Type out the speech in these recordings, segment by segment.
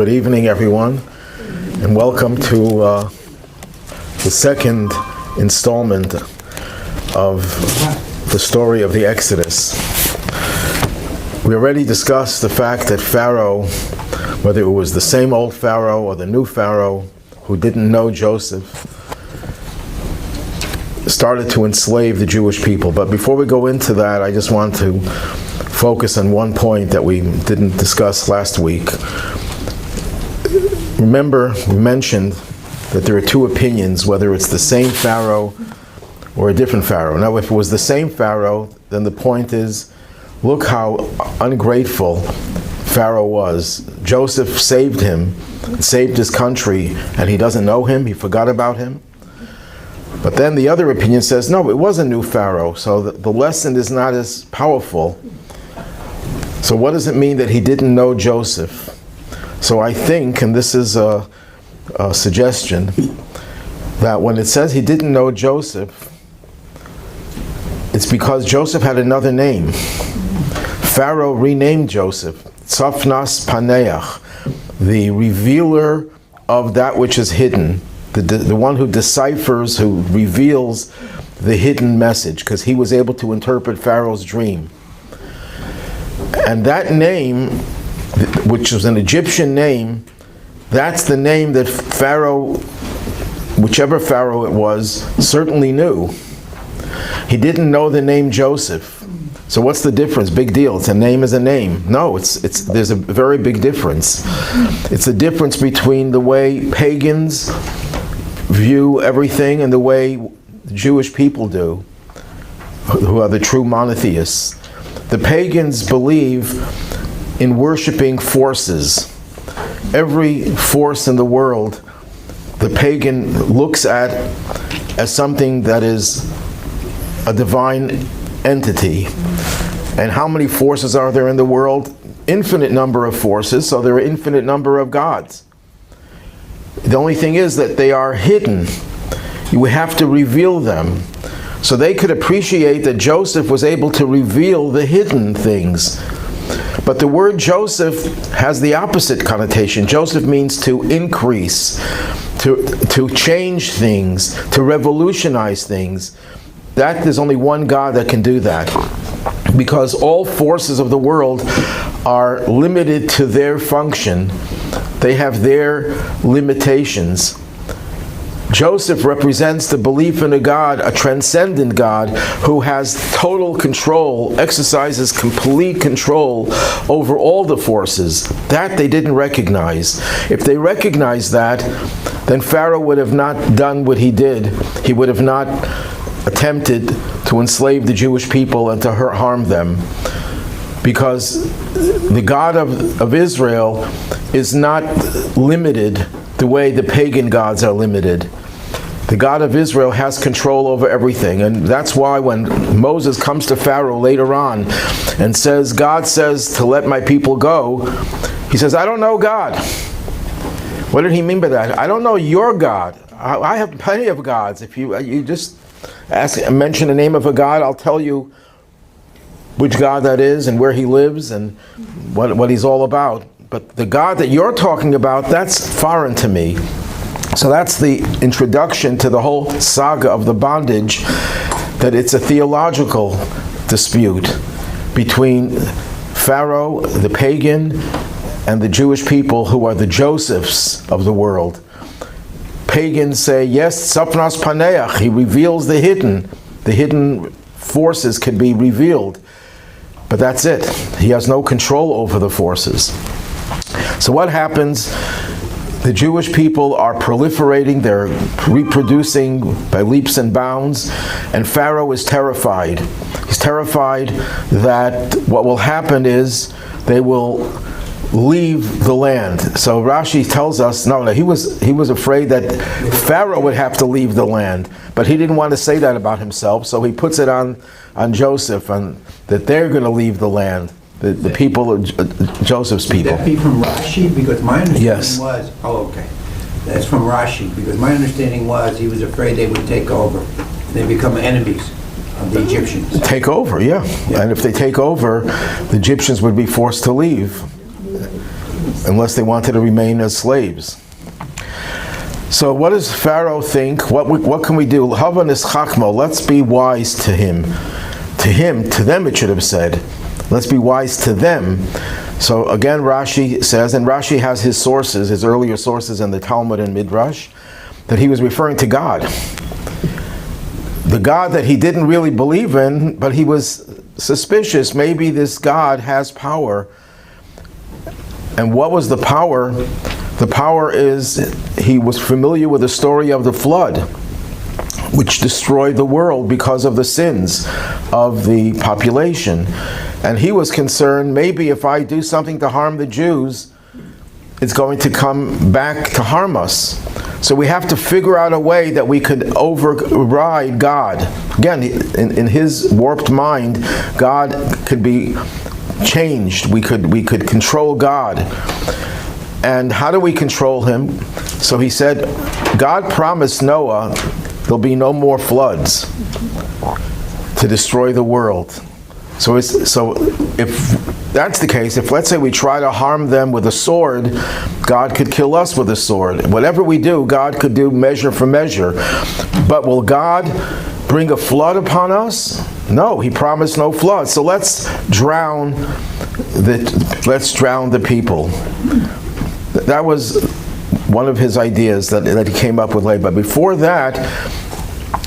Good evening, everyone, and welcome to the second installment of the story of the Exodus. We already discussed the fact that Pharaoh, whether it was the same old Pharaoh or the new Pharaoh who didn't know Joseph, started to enslave the Jewish people. But before we go into that, I just want to focus on one point that we didn't discuss last week. Remember, we mentioned that there are two opinions, whether it's the same Pharaoh or a different Pharaoh. Now, if it was the same Pharaoh, then the point is, look how ungrateful Pharaoh was. Joseph saved him, saved his country, and he doesn't know him, he forgot about him. But then the other opinion says, no, it was a new Pharaoh, so the lesson is not as powerful. So what does it mean that he didn't know Joseph? So I think, and this is a suggestion, that when it says he didn't know Joseph, it's because Joseph had another name. Pharaoh renamed Joseph, Tzafnas Paneach, the revealer of that which is hidden, the one who deciphers, who reveals the hidden message, because he was able to interpret Pharaoh's dream. And that name, which was an Egyptian name, that's the name that Pharaoh, whichever Pharaoh it was, certainly knew. He didn't know the name Joseph. So what's the difference? Big deal. It's a name is a name. No, there's a very big difference. It's a difference between the way pagans view everything and the way Jewish people do, who are the true monotheists. The pagans believe in worshiping forces. Every force in the world, the pagan looks at as something that is a divine entity. And how many forces are there in the world? Infinite number of forces, so there are infinite number of gods. The only thing is that they are hidden. You have to reveal them. So they could appreciate that Joseph was able to reveal the hidden things. But the word Joseph has the opposite connotation. Joseph means to increase, to change things, to revolutionize things. That there's only one God that can do that. Because all forces of the world are limited to their function. They have their limitations. Joseph represents the belief in a God, a transcendent God, who has total control, exercises complete control over all the forces. That they didn't recognize. If they recognized that, then Pharaoh would have not done what he did. He would have not attempted to enslave the Jewish people and to harm them. Because the God of Israel is not limited the way the pagan gods are limited. The God of Israel has control over everything. And that's why when Moses comes to Pharaoh later on and says, God says to let my people go, he says, I don't know God. What did he mean by that? I don't know your God. I have plenty of gods. If you just mention the name of a God, I'll tell you which God that is and where he lives and what he's all about. But the God that you're talking about, that's foreign to me. So that's the introduction to the whole saga of the bondage, that it's a theological dispute between Pharaoh, the pagan, and the Jewish people who are the Josephs of the world. Pagans say, yes, Tzafnas Paneach, he reveals the hidden forces can be revealed. But that's it. He has no control over the forces. So what happens? The Jewish people are proliferating, they're reproducing by leaps and bounds, and Pharaoh is terrified. He's terrified that what will happen is they will leave the land. So Rashi tells us, no, he was afraid that Pharaoh would have to leave the land, but he didn't want to say that about himself, so he puts it on Joseph, and that they're going to leave the land. The people of Joseph's people. Would that be from Rashi? Because my understanding yes. was, that's from Rashi. Because my understanding was he was afraid they would take over. They become enemies of the Egyptians. Take over, yeah. And if they take over, the Egyptians would be forced to leave. unless they wanted to remain as slaves. So what does Pharaoh think? What can we do? Hava nischachmo, let's be wise to him. To them it should have said. Let's be wise to them. So again, Rashi says, and Rashi has his sources, his earlier sources in the Talmud and Midrash, that he was referring to God. The God that he didn't really believe in, but he was suspicious. Maybe this God has power. And what was the power? The power is, he was familiar with the story of the flood, which destroyed the world because of the sins of the population. And he was concerned, maybe if I do something to harm the Jews, it's going to come back to harm us. So we have to figure out a way that we could override God. Again, in his warped mind, God could be changed. We could control God. And how do we control him? So he said, God promised Noah there'll be no more floods to destroy the world. So if that's the case, if let's say we try to harm them with a sword, God could kill us with a sword. Whatever we do, God could do measure for measure. But will God bring a flood upon us? No, he promised no flood. So let's drown the people. That was one of his ideas that he came up with later. But before that,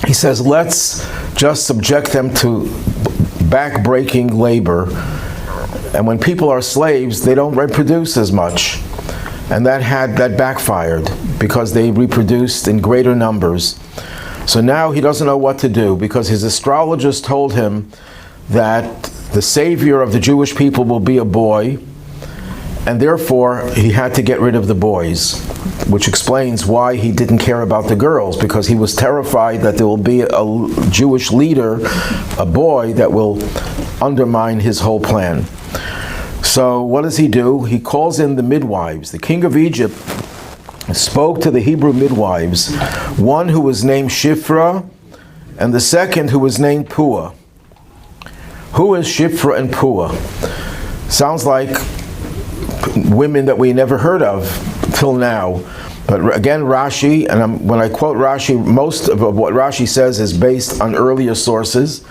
he says, let's just subject them to back-breaking labor. And when people are slaves, they don't reproduce as much. And that backfired because they reproduced in greater numbers. So now he doesn't know what to do because his astrologers told him that the savior of the Jewish people will be a boy, and therefore he had to get rid of the boys, which explains why he didn't care about the girls, because he was terrified that there will be a Jewish leader, a boy, that will undermine his whole plan. So what does he do? He calls in the midwives. The king of Egypt spoke to the Hebrew midwives, one who was named Shifra and the second who was named Pua. Who is Shifra and Pua? Sounds like women that we never heard of till now. But again, Rashi, and when I quote Rashi, most of what Rashi says is based on earlier sources.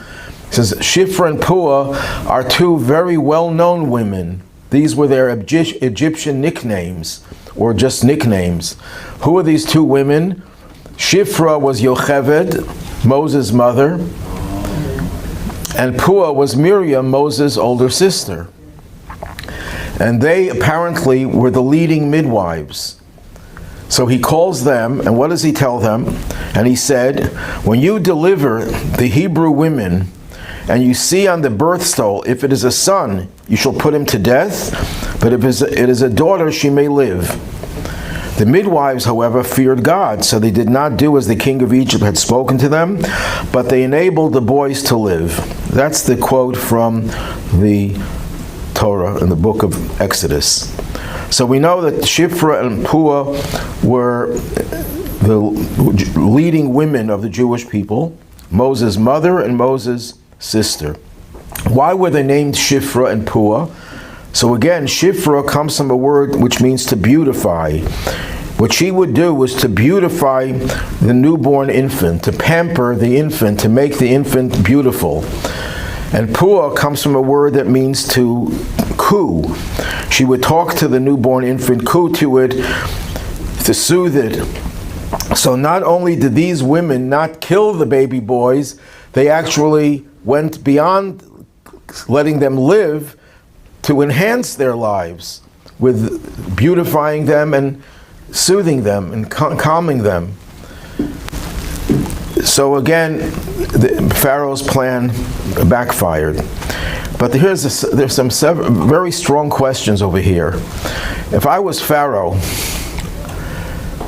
It says, Shifra and Pua are two very well-known women. These were their Egyptian nicknames, or just nicknames. Who are these two women? Shifra was Yocheved, Moses' mother, and Pua was Miriam, Moses' older sister. And they apparently were the leading midwives. So he calls them, and what does he tell them? And he said, when you deliver the Hebrew women, and you see on the birth stool, if it is a son, you shall put him to death, but if it is a daughter, she may live. The midwives, however, feared God, so they did not do as the king of Egypt had spoken to them, but they enabled the boys to live. That's the quote from the Torah in the book of Exodus. So we know that Shifra and Pua were the leading women of the Jewish people, Moses' mother and Moses' sister. Why were they named Shifra and Pua? So again, Shifra comes from a word which means to beautify. What she would do was to beautify the newborn infant, to pamper the infant, to make the infant beautiful. And Pua comes from a word that means to coo. She would talk to the newborn infant, coo to it, to soothe it. So not only did these women not kill the baby boys, they actually went beyond letting them live to enhance their lives with beautifying them and soothing them and calming them. So again, Pharaoh's plan backfired. But there's some very strong questions over here. If I was Pharaoh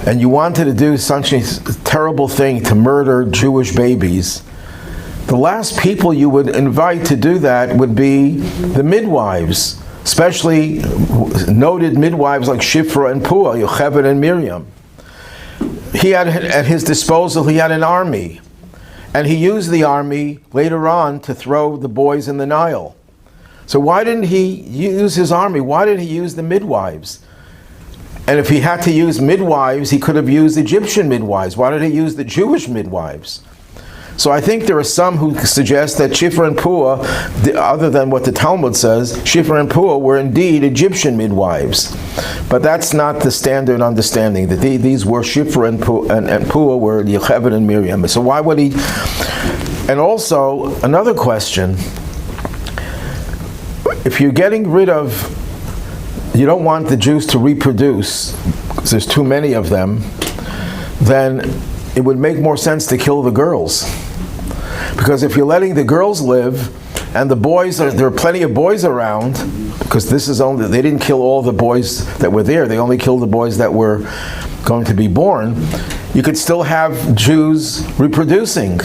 and you wanted to do such a terrible thing to murder Jewish babies, the last people you would invite to do that would be the midwives, especially noted midwives like Shifra and Pua, Yocheved and Miriam. He had at his disposal, he had an army. And he used the army later on to throw the boys in the Nile. So why didn't he use his army? Why did he use the midwives? And if he had to use midwives, he could have used Egyptian midwives. Why did he use the Jewish midwives? So I think there are some who suggest that Shifra and Pua, other than what the Talmud says, Shifra and Pua were indeed Egyptian midwives. But that's not the standard understanding, that these were Shifra and Pua were Yocheved and Miriam. So why would he... And also, another question, if you're getting rid of, you don't want the Jews to reproduce, because there's too many of them, then it would make more sense to kill the girls. Because if you're letting the girls live, and the boys, there are plenty of boys around, because this is only, they didn't kill all the boys that were there, they only killed the boys that were going to be born, you could still have Jews reproducing.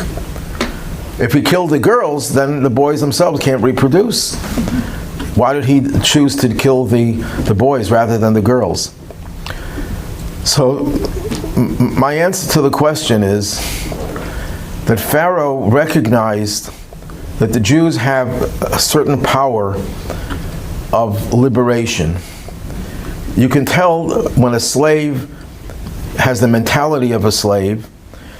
If he killed the girls, then the boys themselves can't reproduce. Why did he choose to kill the boys rather than the girls? So, my answer to the question is that Pharaoh recognized that the Jews have a certain power of liberation. You can tell when a slave has the mentality of a slave,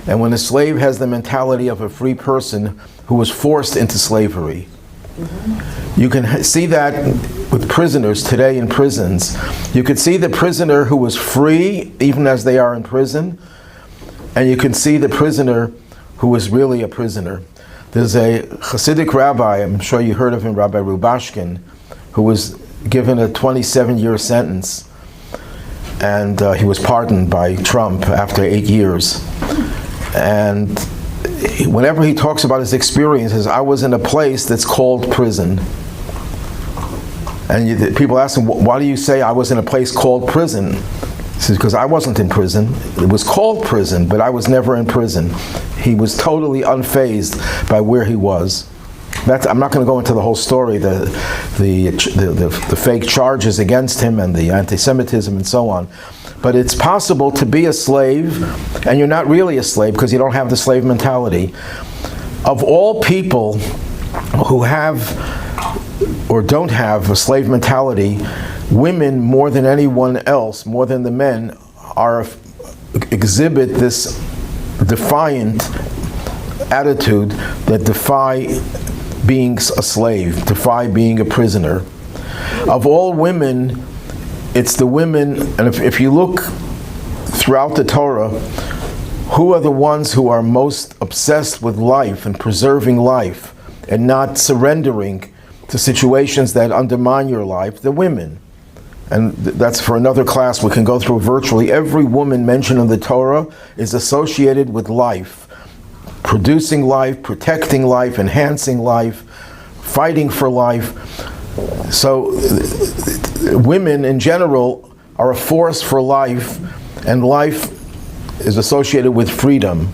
and when a slave has the mentality of a free person who was forced into slavery. You can see that with prisoners today in prisons. You can see the prisoner who was free even as they are in prison, and you can see the prisoner who is really a prisoner. There's a Hasidic rabbi, I'm sure you heard of him, Rabbi Rubashkin, who was given a 27-year sentence, and he was pardoned by Trump after 8 years. And whenever he talks about his experiences, I was in a place that's called prison. And people ask him, why do you say I was in a place called prison? He says, because I wasn't in prison. It was called prison, but I was never in prison. He was totally unfazed by where he was. I'm not going to go into the whole story, the fake charges against him and the anti-Semitism and so on. But it's possible to be a slave, and you're not really a slave because you don't have the slave mentality. Of all people who have or don't have a slave mentality, women more than anyone else, more than the men, exhibit this defiant attitude that defy being a slave, defy being a prisoner. Of all women, it's the women, and if you look throughout the Torah, who are the ones who are most obsessed with life and preserving life and not surrendering to situations that undermine your life? The women. And that's for another class we can go through virtually. Every woman mentioned in the Torah is associated with life. Producing life, protecting life, enhancing life, fighting for life. So women in general are a force for life, and life is associated with freedom.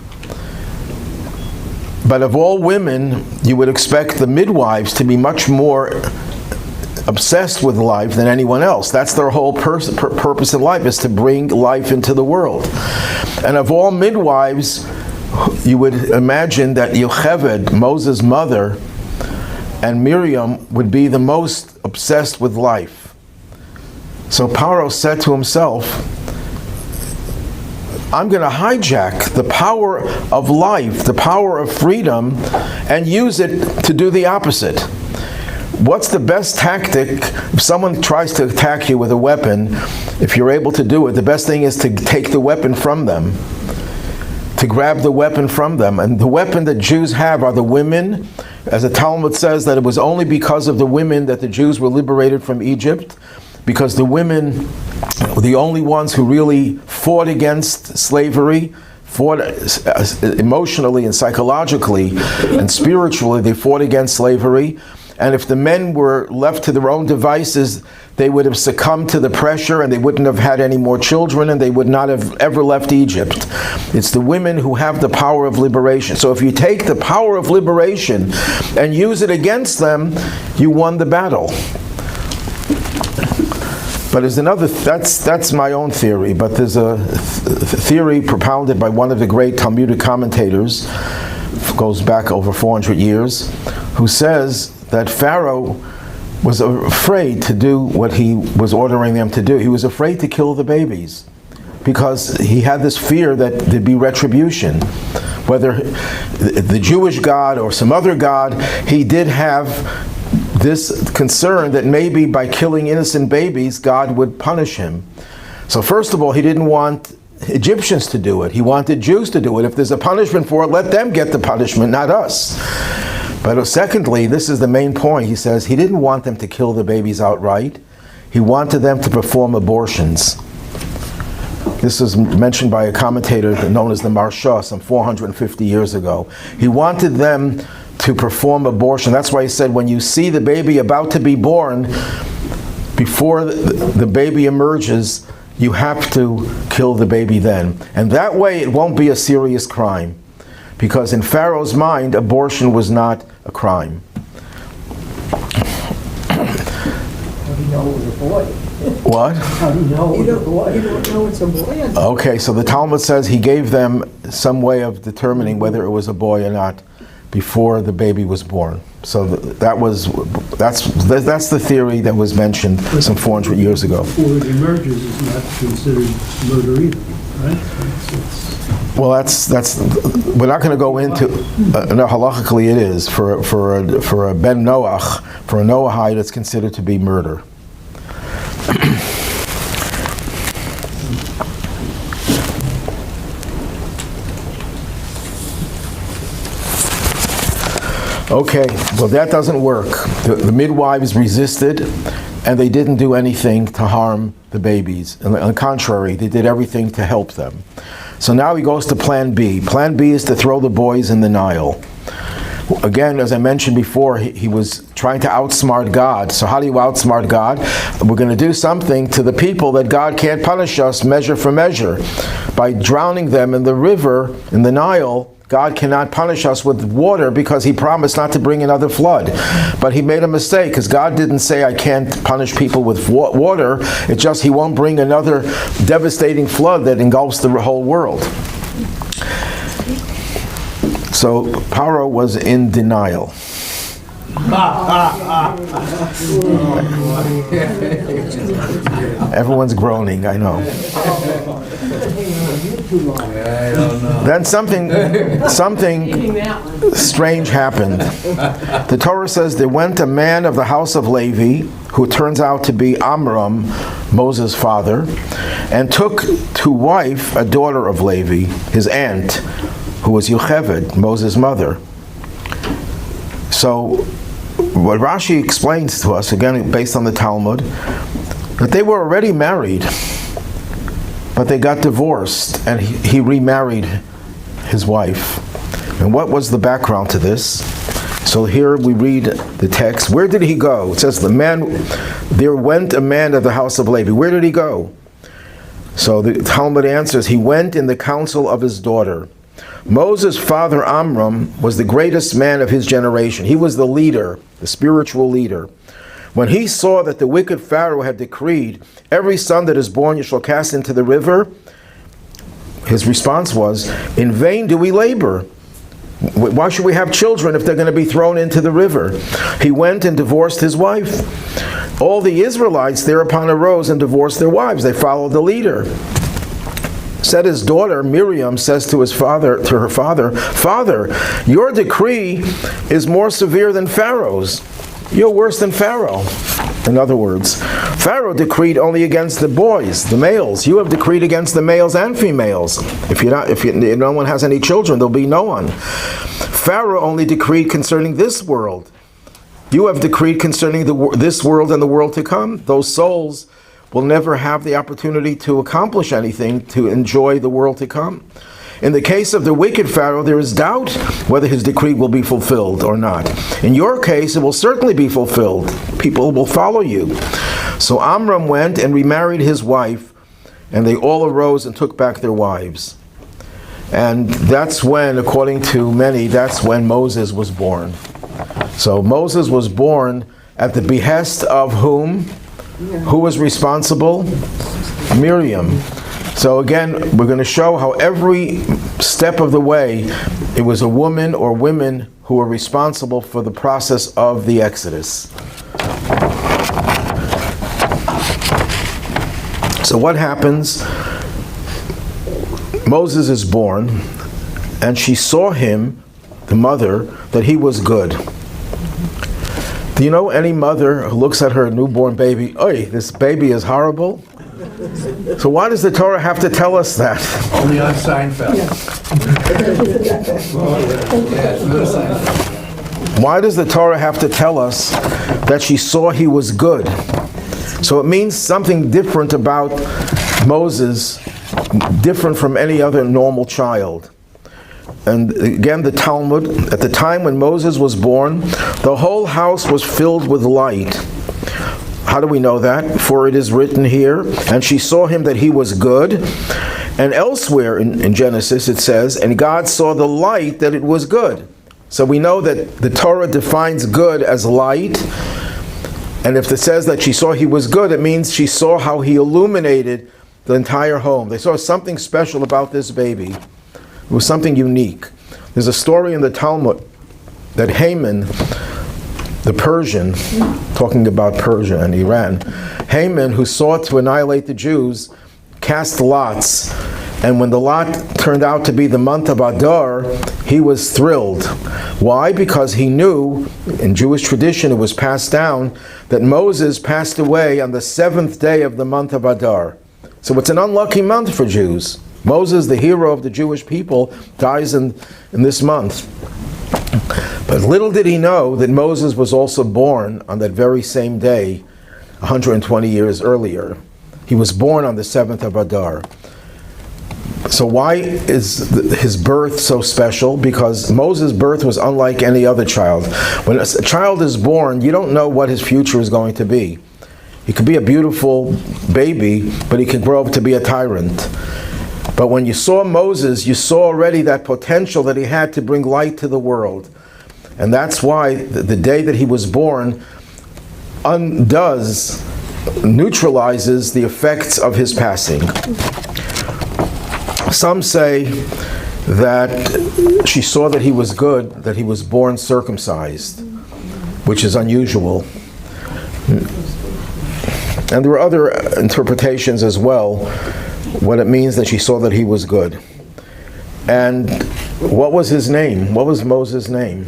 But of all women, you would expect the midwives to be much more obsessed with life than anyone else. That's their whole purpose in life, is to bring life into the world. And of all midwives, you would imagine that Yocheved, Moses' mother, and Miriam would be the most obsessed with life. So Pharaoh said to himself, I'm going to hijack the power of life, the power of freedom, and use it to do the opposite. What's the best tactic? If someone tries to attack you with a weapon, if you're able to do it, the best thing is to take the weapon from them, to grab the weapon from them. And the weapon that Jews have are the women. As the Talmud says, that it was only because of the women that the Jews were liberated from Egypt, because the women were the only ones who really fought against slavery, fought emotionally and psychologically and spiritually. They fought against slavery. And if the men were left to their own devices, they would have succumbed to the pressure, and they wouldn't have had any more children, and they would not have ever left Egypt. It's the women who have the power of liberation. So if you take the power of liberation and use it against them, you won the battle. But there's another, that's my own theory, but there's a theory propounded by one of the great Talmudic commentators, goes back over 400 years, who says that Pharaoh was afraid to do what he was ordering them to do. He was afraid to kill the babies because he had this fear that there'd be retribution. Whether the Jewish God or some other God, he did have this concern that maybe by killing innocent babies, God would punish him. So first of all, he didn't want Egyptians to do it. He wanted Jews to do it. If there's a punishment for it, let them get the punishment, not us. But secondly, this is the main point, he says, he didn't want them to kill the babies outright. He wanted them to perform abortions. This is mentioned by a commentator known as the Marsha some 450 years ago. He wanted them to perform abortion. That's why he said, when you see the baby about to be born, before the baby emerges, you have to kill the baby then. And that way it won't be a serious crime. Because in Pharaoh's mind, abortion was not a crime. How do you know it was a boy? What? How do you know it was a boy? You don't know it's a boy? Okay, so the Talmud says he gave them some way of determining whether it was a boy or not before the baby was born. So that's the theory that was mentioned some 400 years ago. Before it emerges is not considered murder either, right? Well, that's we're not going to go into. No, halachically it is for a ben Noach, for a Noahide, it's considered to be murder. Okay, well that doesn't work. The midwives resisted, and they didn't do anything to harm the babies. On the contrary, they did everything to help them. So now he goes to plan B. Plan B is to throw the boys in the Nile. Again, as I mentioned before, he was trying to outsmart God. So how do you outsmart God? We're going to do something to the people that God can't punish us measure for measure. By drowning them in the river, in the Nile, God cannot punish us with water because he promised not to bring another flood. But he made a mistake because God didn't say I can't punish people with water. It's just he won't bring another devastating flood that engulfs the whole world. So Pharaoh was in denial. Everyone's groaning, I know. Then something strange happened. The Torah says there went a man of the house of Levi, who turns out to be Amram, Moses' father, and took to wife a daughter of Levi, his aunt, who was Yocheved, Moses' mother. So what Rashi explains to us, again based on the Talmud, that they were already married, but they got divorced, and he remarried his wife. And what was the background to this? So here we read the text. Where did he go? It says, there went a man of the house of Levi. Where did he go? So the Talmud answers, he went in the counsel of his daughter. Moses' father Amram was the greatest man of his generation. He was the leader, the spiritual leader. When he saw that the wicked Pharaoh had decreed, every son that is born you shall cast into the river, his response was, in vain do we labor. Why should we have children if they're going to be thrown into the river? He went and divorced his wife. All the Israelites thereupon arose and divorced their wives. They followed the leader. Said his daughter Miriam says to her father, Father, your decree is more severe than Pharaoh's. You're worse than Pharaoh. In other words, Pharaoh decreed only against the boys, the males. You have decreed against the males and females. If no one has any children, there'll be no one. Pharaoh only decreed concerning this world. You have decreed concerning this world and the world to come. Those souls will never have the opportunity to accomplish anything to enjoy the world to come. In the case of the wicked Pharaoh, there is doubt whether his decree will be fulfilled or not. In your case, it will certainly be fulfilled. People will follow you. So Amram went and remarried his wife, and they all arose and took back their wives. And that's when, according to many, that's when Moses was born. So Moses was born at the behest of whom? Who was responsible? Miriam. So again, we're going to show how every step of the way, it was a woman or women who were responsible for the process of the Exodus. So what happens? Moses is born, and she saw him, the mother, that he was good. Do you know any mother who looks at her newborn baby, "Oy, this baby is horrible"? So why does the Torah have to tell us that? Only on Seinfeld. Yeah, it's not Seinfeld. Why does the Torah have to tell us that she saw he was good? So it means something different about Moses, different from any other normal child. And again, the Talmud, at the time when Moses was born, the whole house was filled with light. How do we know that? For it is written here, and she saw him that he was good. And elsewhere in Genesis it says, and God saw the light that it was good. So we know that the Torah defines good as light. And if it says that she saw he was good, it means she saw how he illuminated the entire home. They saw something special about this baby. It was something unique. There's a story in the Talmud that Haman, the Persian, talking about Persia and Iran, Haman, who sought to annihilate the Jews, cast lots. And when the lot turned out to be the month of Adar, he was thrilled. Why? Because he knew, in Jewish tradition it was passed down, that Moses passed away on the 7th day of the month of Adar. So it's an unlucky month for Jews. Moses, the hero of the Jewish people, dies in this month. But little did he know that Moses was also born on that very same day, 120 years earlier. He was born on the 7th of Adar. So why is his birth so special? Because Moses' birth was unlike any other child. When a child is born, you don't know what his future is going to be. He could be a beautiful baby, but he could grow up to be a tyrant. But when you saw Moses, you saw already that potential that he had to bring light to the world. And that's why the day that he was born neutralizes the effects of his passing. Some say that she saw that he was good, that he was born circumcised, which is unusual. And there are other interpretations as well, what it means that she saw that he was good. And what was his name? What was Moses' name?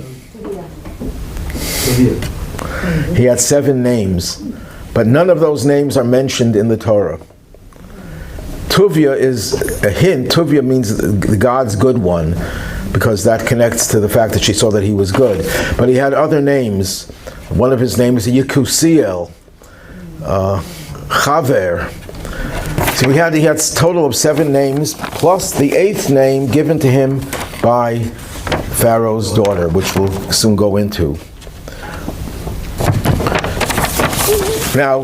He had 7 names, but none of those names are mentioned in the Torah. Tuvia is a hint. Tuvia means God's good one, because that connects to the fact that she saw that he was good. But he had other names. One of his names is Yekusiel, Chaver. So he had a total of 7 names, plus the 8th name given to him by Pharaoh's daughter, which we'll soon go into. Now,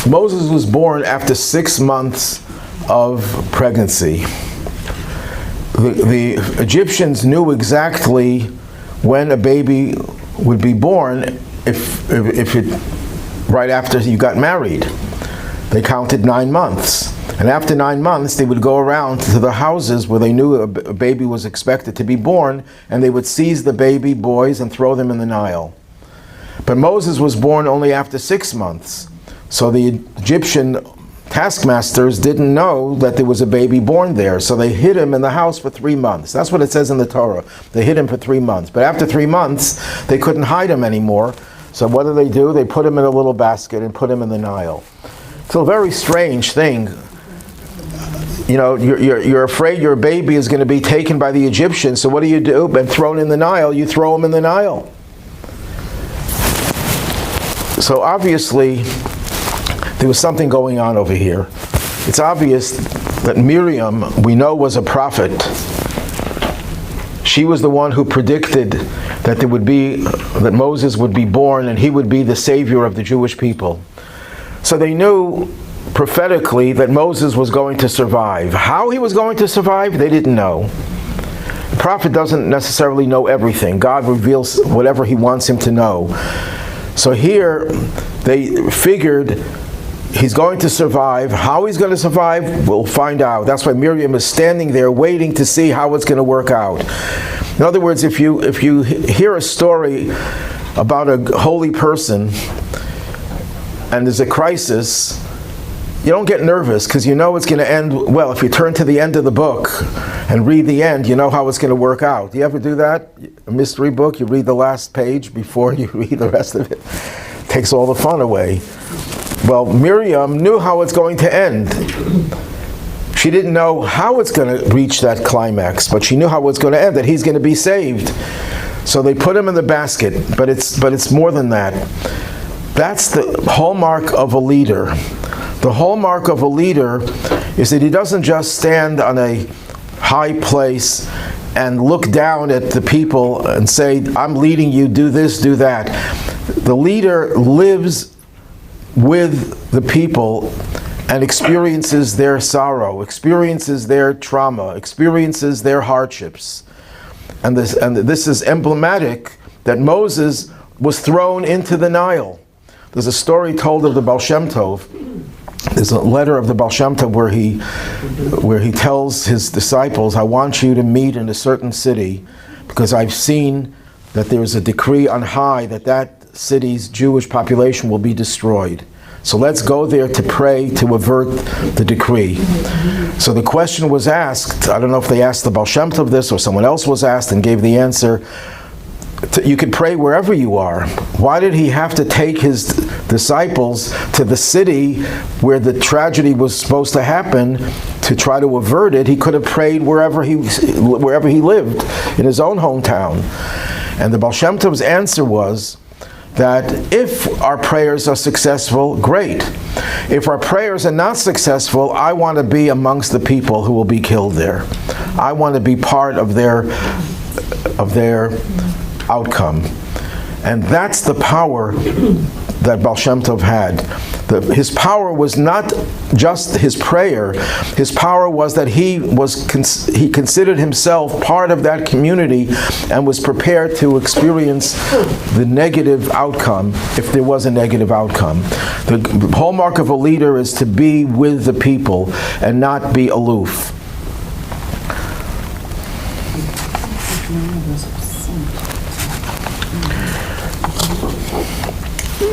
Moses was born after 6 months of pregnancy. The Egyptians knew exactly when a baby would be born if it right after you got married. They counted 9 months. And after 9 months, they would go around to the houses where they knew a baby was expected to be born, and they would seize the baby boys and throw them in the Nile. But Moses was born only after 6 months. So the Egyptian taskmasters didn't know that there was a baby born there. So they hid him in the house for 3 months. That's what it says in the Torah. They hid him for 3 months. But after 3 months, they couldn't hide him anymore. So what do? They put him in a little basket and put him in the Nile. It's a very strange thing. You know, you're afraid your baby is going to be taken by the Egyptians. So what do? And thrown in the Nile. You throw him in the Nile. So obviously, there was something going on over here. It's obvious that Miriam, we know, was a prophet. She was the one who predicted that Moses would be born and he would be the savior of the Jewish people. So they knew prophetically that Moses was going to survive. How he was going to survive, they didn't know. The prophet doesn't necessarily know everything. God reveals whatever he wants him to know. So here, they figured he's going to survive. How he's going to survive, we'll find out. That's why Miriam is standing there waiting to see how it's going to work out. In other words, if you hear a story about a holy person and there's a crisis, you don't get nervous because you know it's going to end well. If you turn to the end of the book and read the end, you know how it's going to work out. Do you ever do that? A mystery book, you read the last page before you read the rest of it. Takes all the fun away. Well, Miriam knew how it's going to end. She didn't know how it's going to reach that climax, but she knew how it's going to end, that he's going to be saved. So they put him in the basket, but it's more than that. That's the hallmark of a leader. The hallmark of a leader is that he doesn't just stand on a high place and look down at the people and say, I'm leading you, do this, do that. The leader lives with the people and experiences their sorrow, experiences their trauma, experiences their hardships. And this is emblematic that Moses was thrown into the Nile. There's a story told of the Baal Shem Tov. There's a letter of the Baal Shem Tov where he tells his disciples, I want you to meet in a certain city because I've seen that there's a decree on high that city's Jewish population will be destroyed. So let's go there to pray to avert the decree. So the question was asked, I don't know if they asked the Baal Shem Tov this or someone else was asked and gave the answer, you could pray wherever you are. Why did he have to take his disciples to the city where the tragedy was supposed to happen to try to avert it? He could have prayed wherever he lived, in his own hometown. And the Baal Shem Tov's answer was that if our prayers are successful, great. If our prayers are not successful, I want to be amongst the people who will be killed there. I want to be part of their outcome. And that's the power that Baal Shem Tov had. His power was not just his prayer. His power was that he considered himself part of that community and was prepared to experience the negative outcome if there was a negative outcome. The hallmark of a leader is to be with the people and not be aloof.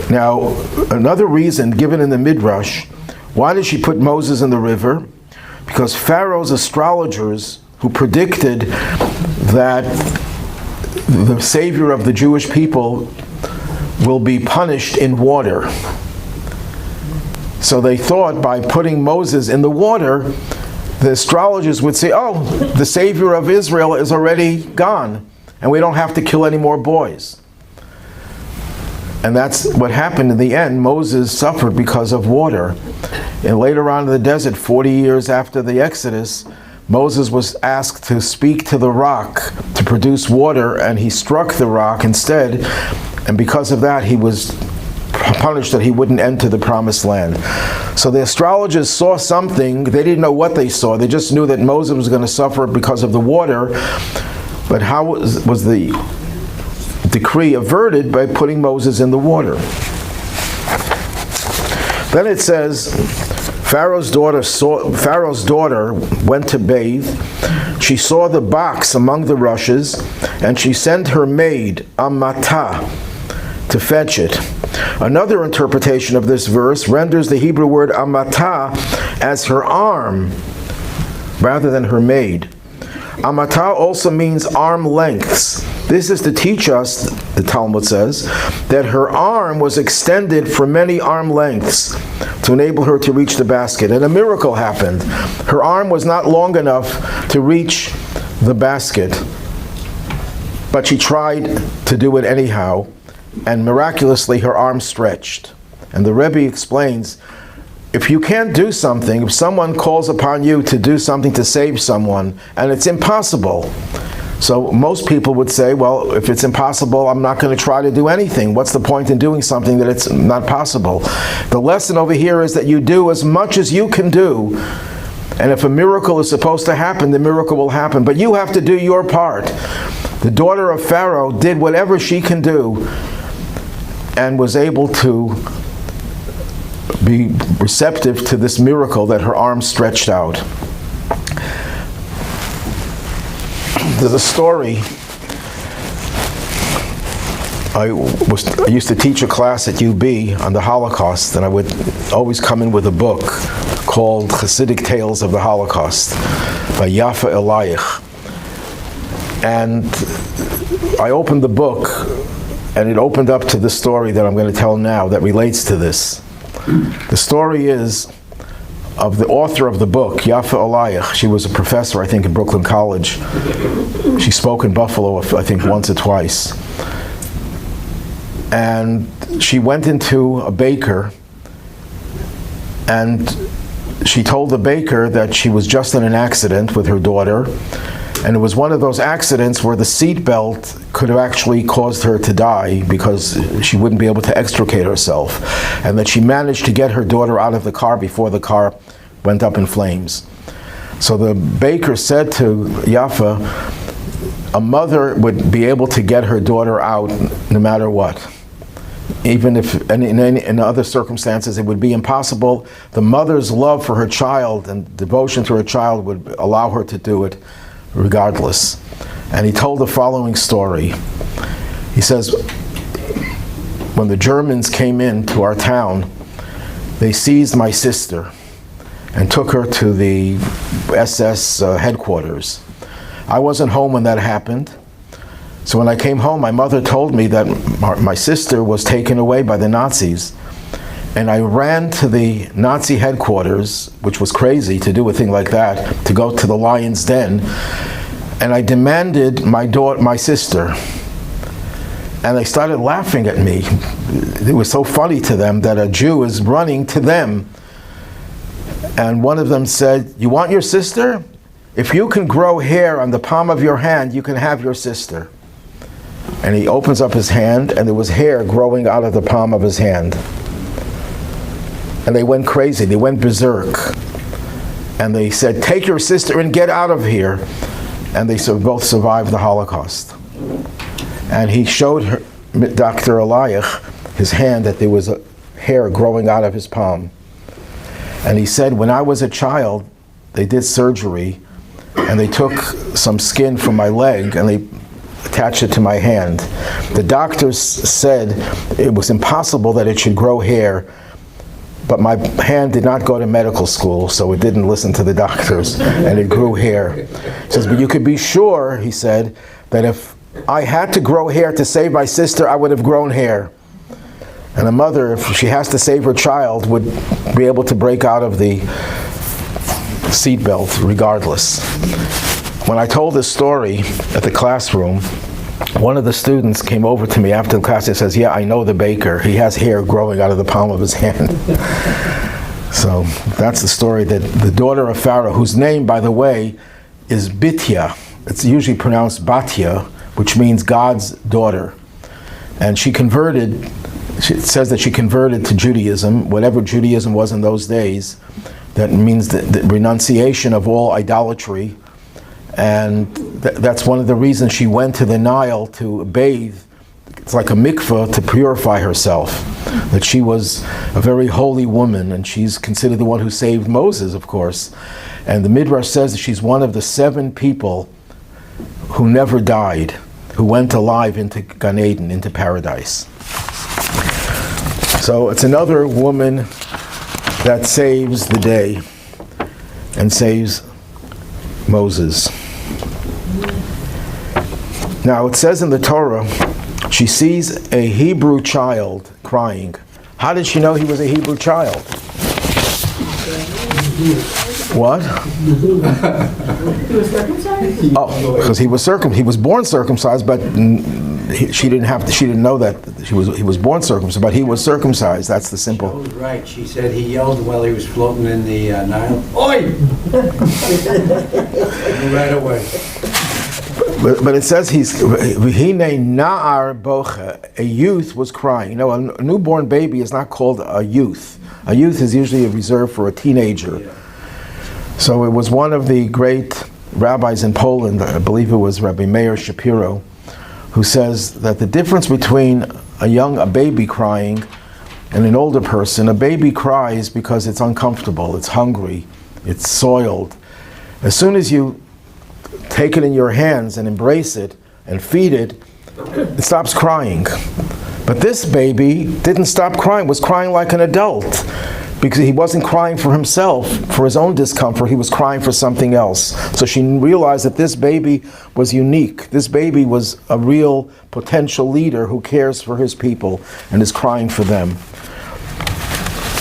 Now, another reason given in the Midrash, why did she put Moses in the river? Because Pharaoh's astrologers, who predicted that the savior of the Jewish people will be punished in water. So they thought by putting Moses in the water, the astrologers would say, oh, the savior of Israel is already gone, and we don't have to kill any more boys. And that's what happened in the end. Moses suffered because of water. And later on in the desert, 40 years after the Exodus, Moses was asked to speak to the rock to produce water, and he struck the rock instead. And because of that, he was punished that he wouldn't enter the promised land. So the astrologers saw something. They didn't know what they saw. They just knew that Moses was going to suffer because of the water. But how was the decree averted? By putting Moses in the water. Then it says, Pharaoh's daughter went to bathe. She saw the box among the rushes, and she sent her maid, Amata, to fetch it. Another interpretation of this verse renders the Hebrew word Amata as her arm, rather than her maid. Amata also means arm lengths. This is to teach us, the Talmud says, that her arm was extended for many arm lengths to enable her to reach the basket. And a miracle happened. Her arm was not long enough to reach the basket, but she tried to do it anyhow, and miraculously her arm stretched. And the Rabbi explains, if you can't do something, if someone calls upon you to do something to save someone, and it's impossible, so most people would say, well, if it's impossible, I'm not going to try to do anything. What's the point in doing something that it's not possible? The lesson over here is that you do as much as you can do, and if a miracle is supposed to happen, the miracle will happen. But you have to do your part. The daughter of Pharaoh did whatever she can do and was able to be receptive to this miracle that her arm stretched out. There's a story I used to teach a class at UB on the Holocaust, and I would always come in with a book called Hasidic Tales of the Holocaust by Yafa Elayich. And I opened the book, and it opened up to the story that I'm going to tell now that relates to this. The story is of the author of the book, Yafa Elayich. She was a professor, I think, in Brooklyn College. She spoke in Buffalo, I think, once or twice. And she went into a baker, and she told the baker that she was just in an accident with her daughter, and it was one of those accidents where the seatbelt could have actually caused her to die because she wouldn't be able to extricate herself, and that she managed to get her daughter out of the car before the car went up in flames. So the baker said to Yafa, a mother would be able to get her daughter out no matter what. Even if in other circumstances it would be impossible, the mother's love for her child and devotion to her child would allow her to do it regardless. And he told the following story. He says, when the Germans came into our town, they seized my sister and took her to the SS headquarters. I wasn't home when that happened. So when I came home, my mother told me that my sister was taken away by the Nazis. And I ran to the Nazi headquarters, which was crazy to do a thing like that, to go to the lion's den. And I demanded my sister. And they started laughing at me. It was so funny to them that a Jew is running to them. And one of them said, "You want your sister? If you can grow hair on the palm of your hand, you can have your sister." And he opens up his hand, and there was hair growing out of the palm of his hand. And they went crazy, they went berserk. And they said, "Take your sister and get out of here." And they both survived the Holocaust. And he showed her, Dr. Elayich, his hand, that there was hair growing out of his palm. And he said, when I was a child, they did surgery, and they took some skin from my leg, and they attached it to my hand. The doctors said it was impossible that it should grow hair, but my hand did not go to medical school, so it didn't listen to the doctors, and it grew hair. He says, but you could be sure, he said, that if I had to grow hair to save my sister, I would have grown hair. And a mother, if she has to save her child, would be able to break out of the seatbelt regardless. When I told this story at the classroom, one of the students came over to me after the class and says, "Yeah, I know the baker. He has hair growing out of the palm of his hand." So that's the story, that the daughter of Pharaoh, whose name, by the way, is Bitya. It's usually pronounced Batya, which means God's daughter. And she converted, it says that she converted to Judaism, whatever Judaism was in those days. That means the renunciation of all idolatry. And that's one of the reasons she went to the Nile to bathe. It's like a mikveh to purify herself. That she was a very holy woman, and she's considered the one who saved Moses, of course. And the Midrash says that she's one of the 7 people who never died, who went alive into Gan Eden, into paradise. So it's another woman that saves the day and saves Moses. Now it says in the Torah, she sees a Hebrew child crying. How did she know he was a Hebrew child? What? He was circumcised? Oh, because he was born circumcised, but she didn't know that he was born circumcised, but he was circumcised. That's the simple. She was right. She said he yelled while he was floating in the Nile. Oi! Right away. But it says Hine Na'ar Bocha, a youth was crying. You know, a newborn baby is not called a youth. A youth is usually reserved for a teenager. Yeah. So it was one of the great rabbis in Poland, I believe it was Rabbi Meir Shapiro, who says that the difference between a baby crying and an older person, a baby cries because it's uncomfortable, it's hungry, it's soiled. As soon as you take it in your hands and embrace it and feed it, it stops crying. But this baby didn't stop crying, was crying like an adult. Because he wasn't crying for himself, for his own discomfort, he was crying for something else. So she realized that this baby was unique. This baby was a real potential leader who cares for his people and is crying for them.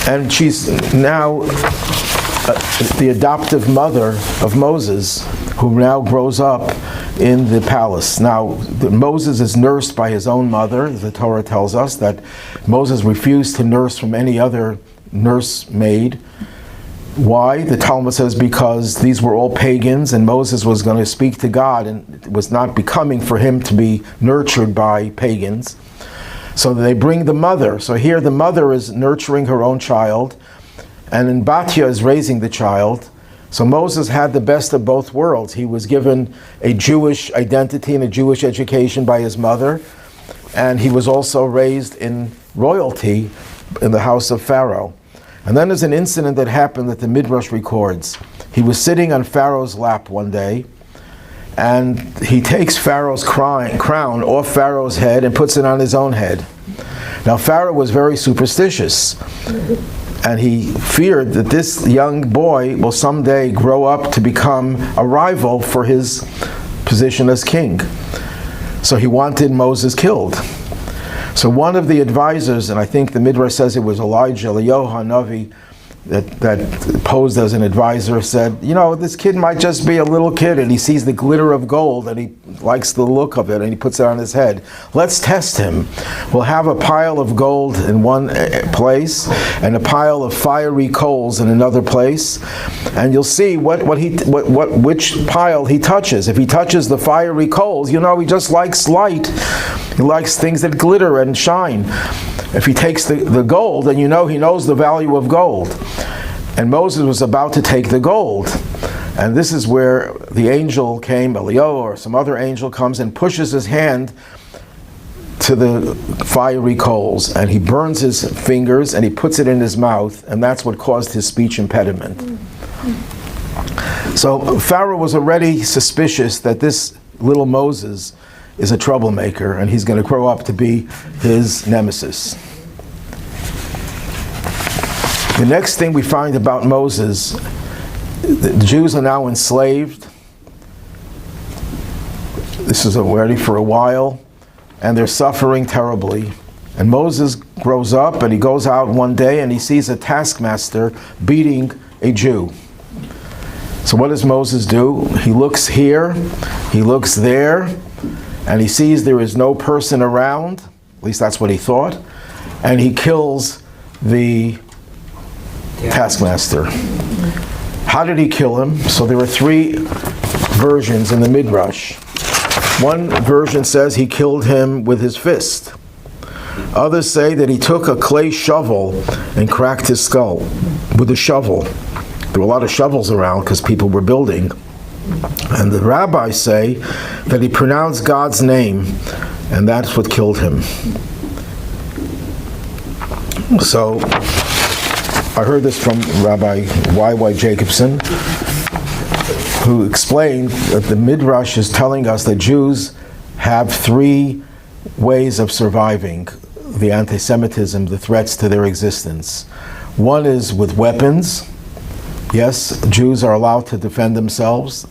And she's now the adoptive mother of Moses, who now grows up in the palace. Now, Moses is nursed by his own mother. The Torah tells us that Moses refused to nurse from any other nursemaid. Why? The Talmud says because these were all pagans and Moses was going to speak to God and it was not becoming for him to be nurtured by pagans. So they bring the mother. So here the mother is nurturing her own child and then Batya is raising the child. So Moses had the best of both worlds. He was given a Jewish identity and a Jewish education by his mother, and he was also raised in royalty in the house of Pharaoh. And then there's an incident that happened that the Midrash records. He was sitting on Pharaoh's lap one day, and he takes Pharaoh's crown off Pharaoh's head and puts it on his own head. Now Pharaoh was very superstitious, and he feared that this young boy will someday grow up to become a rival for his position as king. So he wanted Moses killed. So one of the advisors, and I think the Midrash says it was Elijah, Eliyahu Hanavi, that posed as an advisor, said, you know, this kid might just be a little kid and he sees the glitter of gold and he likes the look of it and he puts it on his head. Let's test him. We'll have a pile of gold in one place and a pile of fiery coals in another place, and you'll see which pile he touches. If he touches the fiery coals, you know, he just likes light. He likes things that glitter and shine. If he takes the gold, then you know he knows the value of gold. And Moses was about to take the gold. And this is where the angel came, Eliyahu or some other angel comes and pushes his hand to the fiery coals. And he burns his fingers and he puts it in his mouth. And that's what caused his speech impediment. So Pharaoh was already suspicious that this little Moses is a troublemaker and he's going to grow up to be his nemesis. The next thing we find about Moses, the Jews are now enslaved. This is already for a while, and they're suffering terribly. And Moses grows up and he goes out one day and he sees a taskmaster beating a Jew. So what does Moses do? He looks here, he looks there, and he sees there is no person around, at least that's what he thought, and he kills the taskmaster. How did he kill him? So there are three versions in the Midrash. One version says he killed him with his fist. Others say that he took a clay shovel and cracked his skull with a shovel. There were a lot of shovels around because people were building. And the rabbis say that he pronounced God's name, and that's what killed him. So I heard this from Rabbi Y.Y. Jacobson, who explained that the Midrash is telling us that Jews have three ways of surviving the anti-Semitism, the threats to their existence. One is with weapons. Yes, Jews are allowed to defend themselves,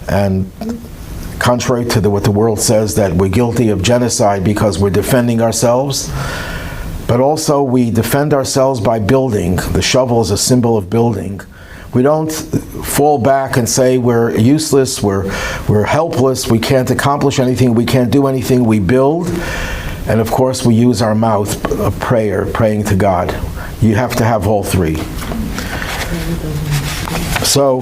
and contrary to what the world says, that we're guilty of genocide because we're defending ourselves. But also we defend ourselves by building. The shovel is a symbol of building. We don't fall back and say we're useless, we're helpless, we can't accomplish anything, we can't do anything. We build, and of course we use our mouth of prayer, praying to God. You have to have all three. So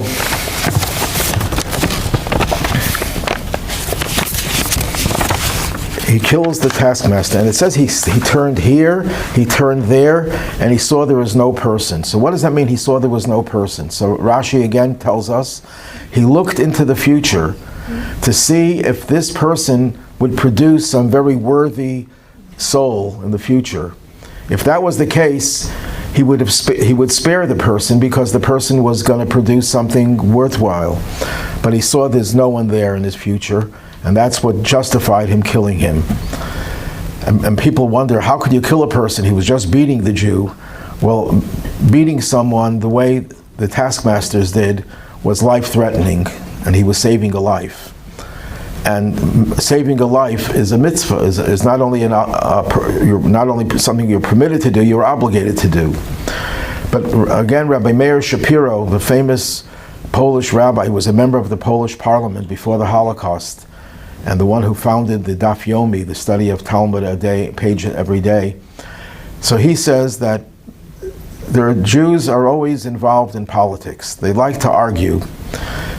he kills the taskmaster, and it says he turned here, he turned there, and he saw there was no person. So what does that mean, he saw there was no person? So Rashi again tells us he looked into the future to see if this person would produce some very worthy soul in the future. If that was the case, he would spare the person because the person was going to produce something worthwhile. But he saw there's no one there in his future, and that's what justified him killing him. And people wonder, how could you kill a person? He was just beating the Jew. Well, beating someone the way the taskmasters did was life-threatening, and he was saving a life. And saving a life is a mitzvah, is not only you're not only something you're permitted to do, you're obligated to do. But again, Rabbi Meir Shapiro, the famous Polish rabbi, who was a member of the Polish parliament before the Holocaust, and the one who founded the Daf Yomi, the study of Talmud a page every day. So he says that Jews are always involved in politics. They like to argue.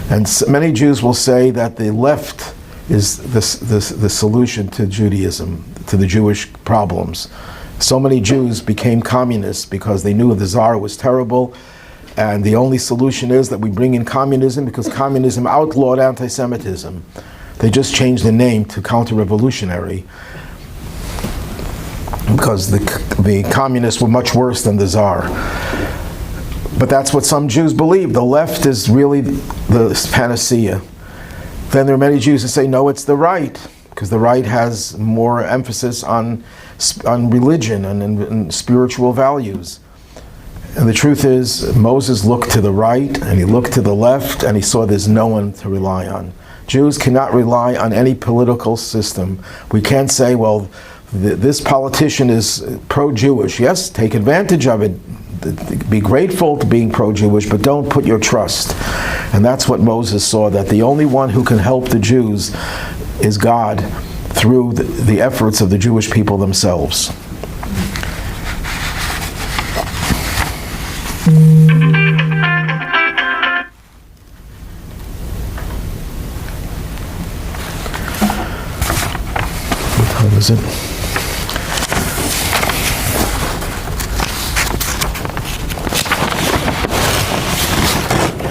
And many Jews will say that the left is the solution to Judaism, to the Jewish problems. So many Jews became communists because they knew the Tsar was terrible, and the only solution is that we bring in communism, because communism outlawed anti-Semitism. They just changed the name to counter-revolutionary, because the communists were much worse than the Tsar. But that's what some Jews believe. The left is really the panacea. Then there are many Jews who say, no, it's the right, because the right has more emphasis on religion and spiritual values. And the truth is, Moses looked to the right, and he looked to the left, and he saw there's no one to rely on. Jews cannot rely on any political system. We can't say, well, this politician is pro-Jewish. Yes, take advantage of it. Be grateful to being pro-Jewish, but don't put your trust. And that's what Moses saw, that the only one who can help the Jews is God through the efforts of the Jewish people themselves. What time is it?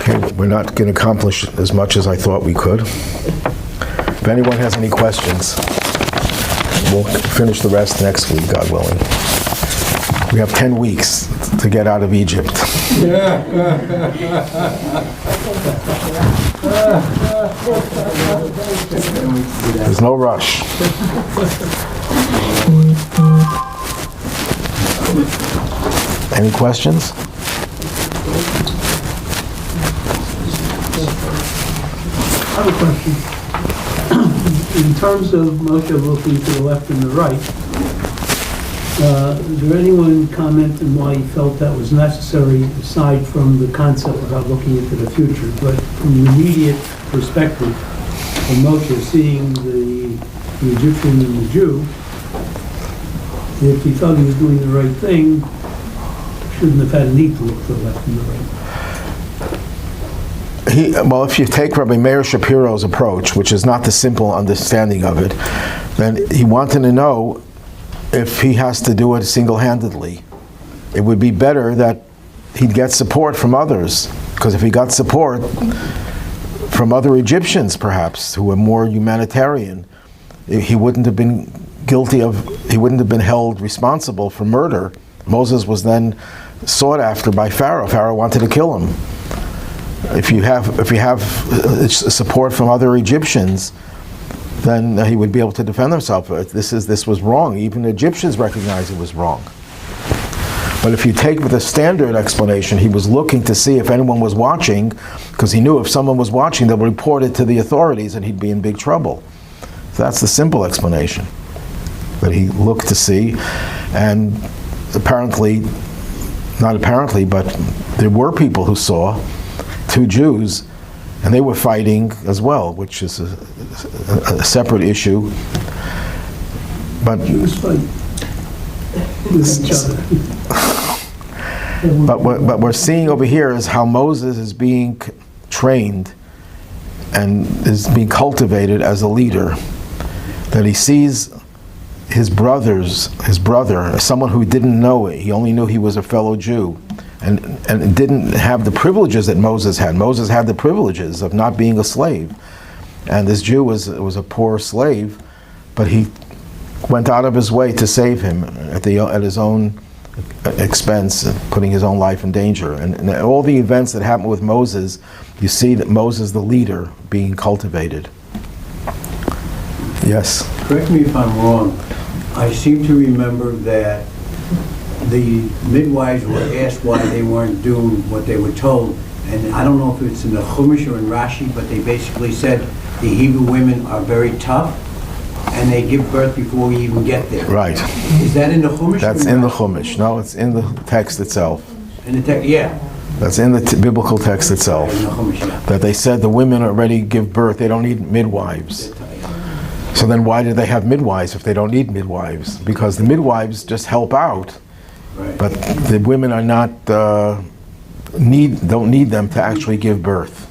Okay, we're not going to accomplish as much as I thought we could. If anyone has any questions, we'll finish the rest next week, God willing. We have 10 weeks to get out of Egypt. There's no rush. Any questions? I have a question. In terms of Moshe looking to the left and the right, is there anyone comment on why he felt that was necessary, aside from the concept about looking into the future, but from the immediate perspective of Moshe seeing the Egyptian and the Jew, if he felt he was doing the right thing, shouldn't have had a need to look to the left and the right? Well, if you take Rabbi Meir Shapiro's approach, which is not the simple understanding of it, then he wanted to know if he has to do it single-handedly. It would be better that he'd get support from others, because if he got support from other Egyptians, perhaps, who were more humanitarian, he wouldn't have been he wouldn't have been held responsible for murder. Moses was then sought after by Pharaoh. Pharaoh wanted to kill him. If you have support from other Egyptians, then he would be able to defend himself. This was wrong. Even the Egyptians recognized it was wrong. But if you take the standard explanation, he was looking to see if anyone was watching, because he knew if someone was watching, they'll report it to the authorities and he'd be in big trouble. So that's the simple explanation. That he looked to see, and apparently, not apparently, but there were people who saw two Jews, and they were fighting as well, which is a separate issue. But Jews fight with each other. But what we're seeing over here is how Moses is being trained and is being cultivated as a leader. That he sees his brother, someone who didn't know it. He only knew he was a fellow Jew, and didn't have the privileges that Moses had. Moses had the privileges of not being a slave, and this Jew was a poor slave, but he went out of his way to save him at his own expense, putting his own life in danger. And all the events that happened with Moses, you see that Moses, the leader, being cultivated. Yes? Correct me if I'm wrong. I seem to remember that the midwives were asked why they weren't doing what they were told. And I don't know if it's in the Chumash or in Rashi, but they basically said the Hebrew women are very tough and they give birth before we even get there. Right. Is that in the Chumash? That's in the Chumash. No, it's in the text itself. In the text, yeah. That's in the biblical text itself. In the Chumash, yeah. That they said the women already give birth, they don't need midwives. So then why do they have midwives if they don't need midwives? Because the midwives just help out, Right. but the women are not, don't need them to actually give birth.